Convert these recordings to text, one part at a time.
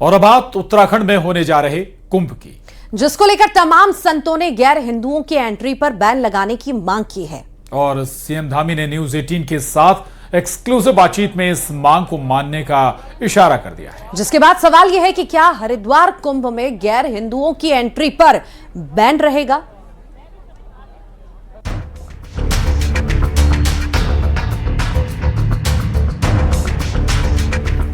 और अब बात उत्तराखंड में होने जा रहे कुंभ की, जिसको लेकर तमाम संतों ने गैर हिंदुओं की एंट्री पर बैन लगाने की मांग की है। और सीएम धामी ने न्यूज 18 के साथ एक्सक्लूसिव बातचीत में इस मांग को मानने का इशारा कर दिया है। जिसके बाद सवाल यह है कि क्या हरिद्वार कुंभ में गैर हिंदुओं की एंट्री पर बैन रहेगा?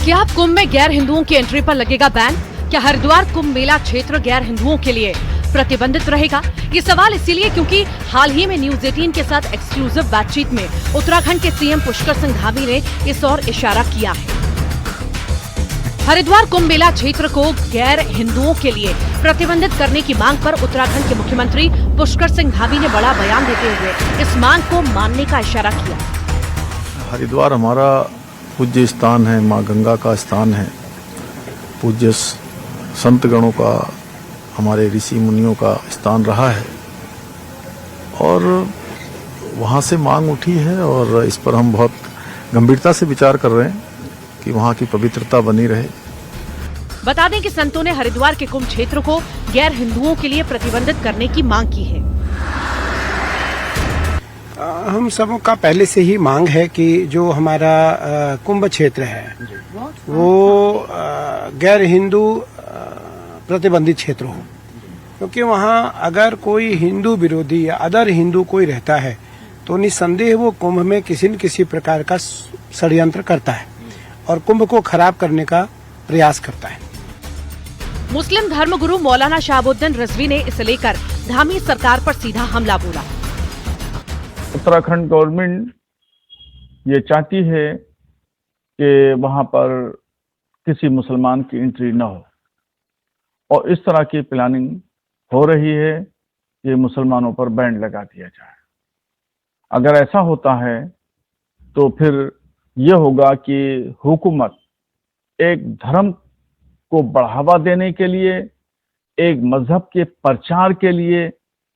क्या कुंभ में गैर हिंदुओं की एंट्री पर लगेगा बैन? क्या हरिद्वार कुंभ मेला क्षेत्र गैर हिंदुओं के लिए प्रतिबंधित रहेगा? ये सवाल इसीलिए क्योंकि हाल ही में न्यूज 18 के साथ एक्सक्लूसिव बातचीत में उत्तराखंड के सीएम पुष्कर सिंह धामी ने इस ओर इशारा किया है। हरिद्वार कुंभ मेला क्षेत्र को गैर हिंदुओं के लिए प्रतिबंधित करने की मांग पर उत्तराखंड के मुख्यमंत्री पुष्कर सिंह धामी ने बड़ा बयान देते हुए इस मांग को मानने का इशारा किया। हरिद्वार हमारा पूज्य स्थान है, माँ गंगा का स्थान है, पूज्य संत गणों का, हमारे ऋषि मुनियों का स्थान रहा है और वहाँ से मांग उठी है और इस पर हम बहुत गंभीरता से विचार कर रहे हैं कि वहाँ की पवित्रता बनी रहे। बता दें कि संतों ने हरिद्वार के कुंभ क्षेत्र को गैर हिंदुओं के लिए प्रतिबंधित करने की मांग की है। हम सबों का पहले से ही मांग है कि जो हमारा कुंभ क्षेत्र है वो गैर हिंदू प्रतिबंधित क्षेत्र हो, क्योंकि वहाँ अगर कोई हिंदू विरोधी या अदर हिंदू कोई रहता है तो निस्संदेह वो कुंभ में किसी न किसी प्रकार का षड्यंत्र करता है और कुंभ को खराब करने का प्रयास करता है। मुस्लिम धर्मगुरु मौलाना शहाबुद्दीन रिजवी ने इसे लेकर धामी सरकार पर सीधा हमला बोला। उत्तराखंड गवर्नमेंट ये चाहती है कि वहां पर किसी मुसलमान की एंट्री न हो और इस तरह की प्लानिंग हो रही है कि मुसलमानों पर बैन लगा दिया जाए। अगर ऐसा होता है तो फिर यह होगा कि हुकूमत एक धर्म को बढ़ावा देने के लिए, एक मजहब के प्रचार के लिए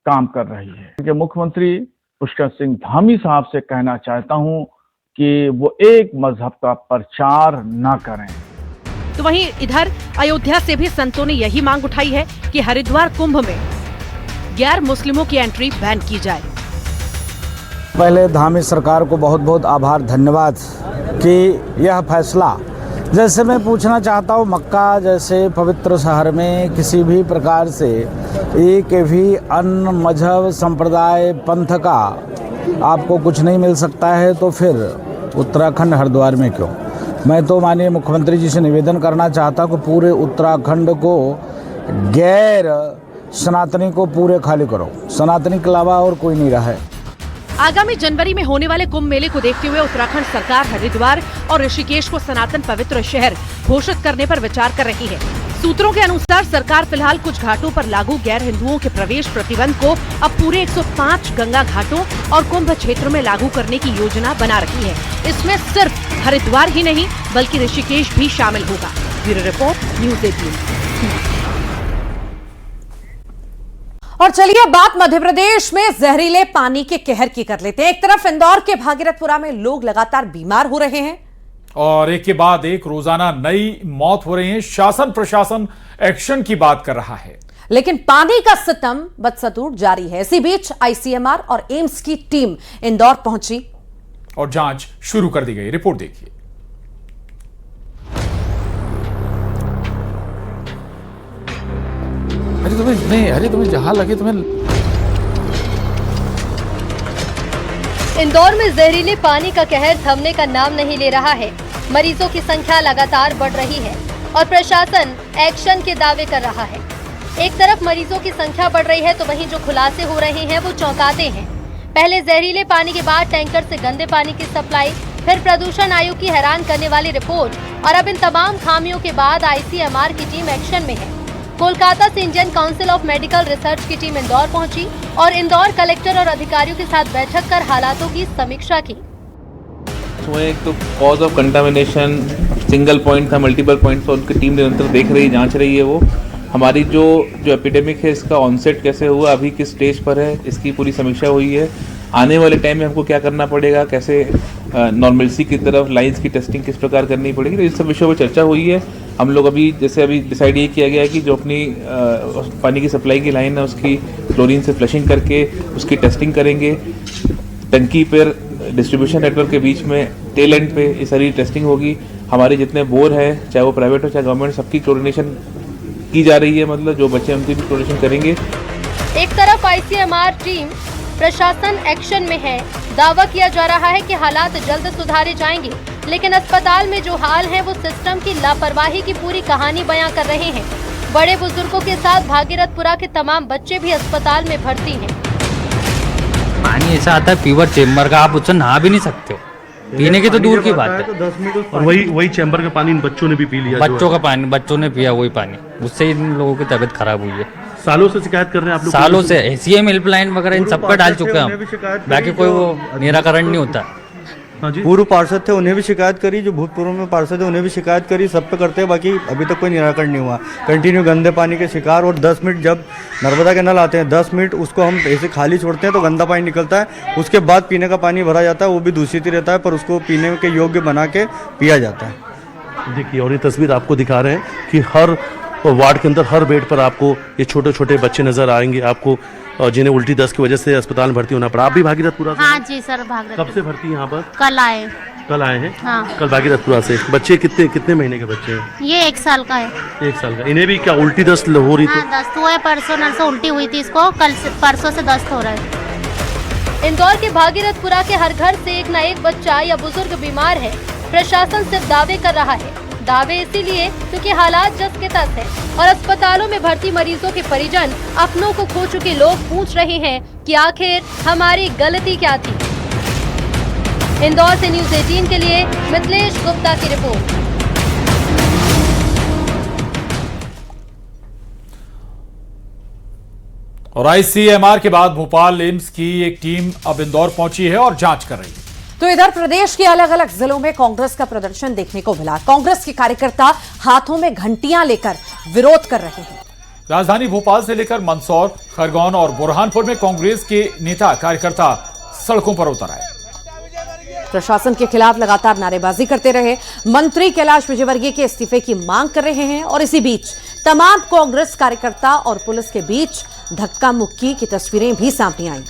काम कर रही है। कि मुख्यमंत्री पुष्कर सिंह धामी साहब से कहना चाहता हूं कि वो एक मजहब का प्रचार ना करें। तो वहीं इधर अयोध्या से भी संतों ने यही मांग उठाई है कि हरिद्वार कुंभ में गैर मुस्लिमों की एंट्री बैन की जाए। पहले धामी सरकार को बहुत बहुत आभार, धन्यवाद कि यह फैसला, जैसे मैं पूछना चाहता हूँ, मक्का जैसे पवित्र शहर में किसी भी प्रकार से एक भी अन्य मजहब, संप्रदाय, पंथ का आपको कुछ नहीं मिल सकता है, तो फिर उत्तराखंड हरिद्वार में क्यों? मैं तो माननीय मुख्यमंत्री जी से निवेदन करना चाहता हूँ कि पूरे उत्तराखंड को गैर सनातनी को पूरे खाली करो, सनातनी के अलावा और कोई नहीं रहा है। आगामी जनवरी में होने वाले कुंभ मेले को देखते हुए उत्तराखंड सरकार हरिद्वार और ऋषिकेश को सनातन पवित्र शहर घोषित करने पर विचार कर रही है। सूत्रों के अनुसार सरकार फिलहाल कुछ घाटों पर लागू गैर हिंदुओं के प्रवेश प्रतिबंध को अब पूरे 105 गंगा घाटों और कुंभ क्षेत्र में लागू करने की योजना बना रही है। इसमें सिर्फ हरिद्वार ही नहीं बल्कि ऋषिकेश भी शामिल होगा। Bureau report, news 18। और चलिए बात मध्य प्रदेश में जहरीले पानी के कहर की कर लेते हैं। एक तरफ इंदौर के भागीरथपुरा में लोग लगातार बीमार हो रहे हैं और एक के बाद एक रोजाना नई मौत हो रही है। शासन प्रशासन एक्शन की बात कर रहा है, लेकिन पानी का सितम बदस्तूर जारी है। इसी बीच आईसीएमआर और एम्स की टीम इंदौर पहुंची और जांच शुरू कर दी गई। रिपोर्ट देखिए। अरे तुम्हें जहां लगे तुम्हें। इंदौर में जहरीले पानी का कहर थमने का नाम नहीं ले रहा है। मरीजों की संख्या लगातार बढ़ रही है और प्रशासन एक्शन के दावे कर रहा है। एक तरफ मरीजों की संख्या बढ़ रही है तो वहीं जो खुलासे हो रहे हैं वो चौंकाते हैं। पहले जहरीले पानी के बाद टैंकर से गंदे पानी की सप्लाई, फिर प्रदूषण आयोग की हैरान करने वाली रिपोर्ट और अब इन तमाम खामियों के बाद आईसीएमआर की टीम एक्शन में है। कोलकाता से Indian council of medical research की टीम इंदौर पहुंची और इंदौर कलेक्टर और अधिकारियों के साथ बैठक कर हालातों की समीक्षा की। एक तो cause of contamination single point था, मल्टीपल पॉइंट था, उनकी टीम निरंतर देख रही, जांच रही है। वो हमारी जो एपिडेमिक है इसका ऑनसेट कैसे हुआ, अभी किस स्टेज पर है, इसकी पूरी समीक्षा हुई है। आने वाले टाइम में हमको क्या करना पड़ेगा, कैसे नॉर्मलसी की तरफ, लाइन्स की टेस्टिंग किस प्रकार करनी पड़ेगी, तो इन सब विषयों पर चर्चा हुई है। हम लोग अभी डिसाइड ये किया गया है कि जो अपनी पानी की सप्लाई की लाइन है उसकी क्लोरीन से फ्लशिंग करके उसकी टेस्टिंग करेंगे। टंकी पर डिस्ट्रीब्यूशन नेटवर्क के बीच में टेल एंड पे ये सारी टेस्टिंग होगी। हमारे जितने बोर हैं, चाहे वो प्राइवेट हो चाहे गवर्नमेंट, सबकी क्लोरिनेशन की जा रही है, मतलब जो बच्चे उनकी भी क्लोरिनेशन करेंगे। एक तरफ आईसीएमआर टीम प्रशासन एक्शन में है, दावा किया जा रहा है कि हालात जल्द सुधारे जाएंगे, लेकिन अस्पताल में जो हाल है वो सिस्टम की लापरवाही की पूरी कहानी बयां कर रहे हैं। बड़े बुजुर्गों के साथ भागीरथपुरा के तमाम बच्चे भी अस्पताल में भर्ती हैं। पानी ऐसा आता है प्योर चेम्बर का, आप उससे नहा भी नहीं सकते हो, पीने की तो दूर की बात है। तो 10 मिनट और वही चैम्बर का पानी इन बच्चों ने भी पी लिया। बच्चों का पानी बच्चों ने पिया, वही पानी, उससे इन लोगों की तबीयत खराब हुई है। सालों से शिकायत कर रहे हैं आप लोग? सालों से एसीएम हेल्पलाइन वगैरह इन सब पर डाल चुके हैं हम, बाकी कोई वो निराकरण नहीं होता। हाँ जी, पूर्व पार्षद थे उन्हें भी शिकायत करी, जो भूतपूर्व में पार्षद है उन्हें भी शिकायत करी, सब पे करते हैं, बाकी अभी तक कोई निराकरण नहीं हुआ। कंटिन्यू गंदे पानी के शिकार, और 10 मिनट जब नर्मदा के नल आते हैं 10 मिनट उसको हम ऐसे खाली छोड़ते हैं तो गंदा पानी निकलता है, उसके बाद पीने का पानी भरा जाता है, वो भी दूषित ही रहता है, पर उसको पीने के योग्य बना के पिया जाता है। देखिए, और ये तस्वीर आपको दिखा रहे हैं कि हर वार्ड के अंदर हर बेड पर आपको ये छोटे छोटे बच्चे नजर आएंगे, आपको जिन्हें उल्टी दस्त की वजह से अस्पताल में भर्ती होना पड़ा। आप भी भागीरथपुरा से? हाँ जी सर, भागीरथपुरा। कब से भर्ती हैं यहाँ पर? कल आए हैं? हाँ। कल भागीरथपुरा से। बच्चे कितने महीने के बच्चे हैं? ये 1 साल का है। 1 साल का। इन्हें भी क्या उल्टी दस्त हो रही थी? हाँ, दस्त हुआ है, परसों नरसों उल्टी हुई थी इसको, परसों से दस्त हो रहा है। इंदौर के भागीरथपुरा के हर घर से एक न एक बच्चा या बुजुर्ग बीमार है। प्रशासन सिर्फ दावे कर रहा है, दावे इसीलिए क्योंकि हालात जस के तस है और अस्पतालों में भर्ती मरीजों के परिजन अपनों को खो चुके लोग पूछ रहे हैं कि आखिर हमारी गलती क्या थी। इंदौर से न्यूज़ 18 के लिए मिथिलेश गुप्ता की रिपोर्ट। और आईसीएमआर के बाद भोपाल एम्स की एक टीम अब इंदौर पहुंची है और जांच कर रही है। तो इधर प्रदेश के अलग अलग जिलों में कांग्रेस का प्रदर्शन देखने को मिला। कांग्रेस के कार्यकर्ता हाथों में घंटियां लेकर विरोध कर रहे हैं। राजधानी भोपाल से लेकर मंदसौर, खरगोन और बुरहानपुर में कांग्रेस के नेता कार्यकर्ता सड़कों पर उतर आए। प्रशासन के खिलाफ लगातार नारेबाजी करते रहे, मंत्री कैलाश विजयवर्गीय के इस्तीफे की मांग कर रहे हैं और इसी बीच तमाम कांग्रेस कार्यकर्ता और पुलिस के बीच धक्का मुक्की की तस्वीरें भी सामने आई।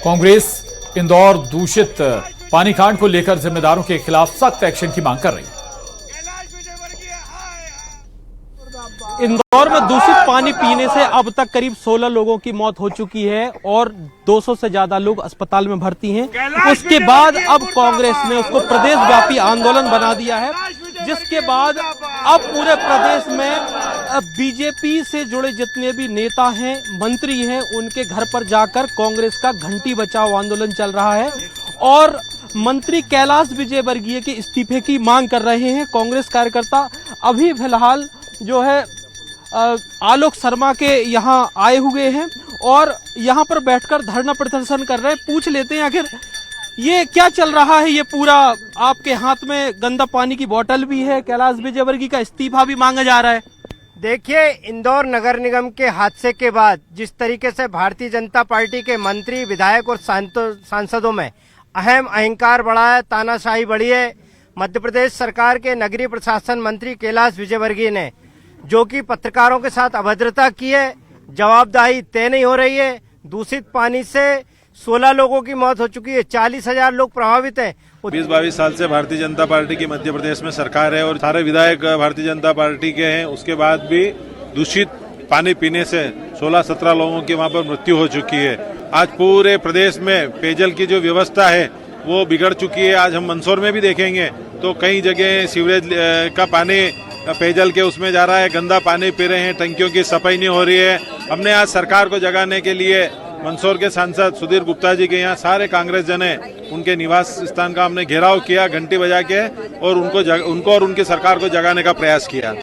कांग्रेस इंदौर दूषित पानी कांड को लेकर जिम्मेदारों के खिलाफ सख्त एक्शन की मांग कर रही है। इंदौर में दूषित पानी पीने से अब तक करीब 16 लोगों की मौत हो चुकी है और 200 से ज्यादा लोग अस्पताल में भर्ती हैं। उसके बाद अब कांग्रेस ने उसको प्रदेश व्यापी आंदोलन बना दिया है, जिसके बाद अब पूरे प्रदेश में बीजेपी से जुड़े जितने भी नेता हैं, मंत्री हैं, उनके घर पर जाकर कांग्रेस का घंटी बचाओ आंदोलन चल रहा है और मंत्री कैलाश विजयवर्गीय के इस्तीफे की मांग कर रहे हैं। कांग्रेस कार्यकर्ता अभी फिलहाल जो है आलोक शर्मा के यहाँ आए हुए हैं और यहाँ पर बैठकर धरना प्रदर्शन कर रहे हैं। पूछ लेते हैं आखिर ये क्या चल रहा है। ये पूरा आपके हाथ में गंदा पानी की बोतल भी है, कैलाश विजयवर्गीय का इस्तीफा भी मांगा जा रहा है। देखिए, इंदौर नगर निगम के हादसे के बाद जिस तरीके से भारतीय जनता पार्टी के मंत्री, विधायक और सांसदों में अहम अहंकार बढ़ा है, तानाशाही बढ़ी है, मध्य प्रदेश सरकार के नगरीय प्रशासन मंत्री कैलाश विजयवर्गीय ने जो कि पत्रकारों के साथ अभद्रता की है, जवाबदेही तय नहीं हो रही है। दूषित पानी से 16 लोगों की मौत हो चुकी है, 40,000 लोग प्रभावित हैं। 20-22 साल से भारतीय जनता पार्टी की मध्य प्रदेश में सरकार है और सारे विधायक भारतीय जनता पार्टी के हैं। उसके बाद भी दूषित पानी पीने से 16-17 लोगों की वहां पर मृत्यु हो चुकी है। आज पूरे प्रदेश में पेयजल की जो व्यवस्था है वो बिगड़ चुकी है। आज हम मंदसौर में भी देखेंगे तो कई जगह सीवरेज का पानी पेयजल के उसमें जा रहा है, गंदा पानी पी रहे हैं, टंकियों की सफाई नहीं हो रही है। हमने आज सरकार को जगाने के लिए मंदसौर के सांसद सुधीर गुप्ता जी के यहाँ सारे कांग्रेस जन हैं, उनके निवास स्थान का हमने घेराव किया घंटी बजा के और उनको और उनकी सरकार को जगाने का प्रयास किया।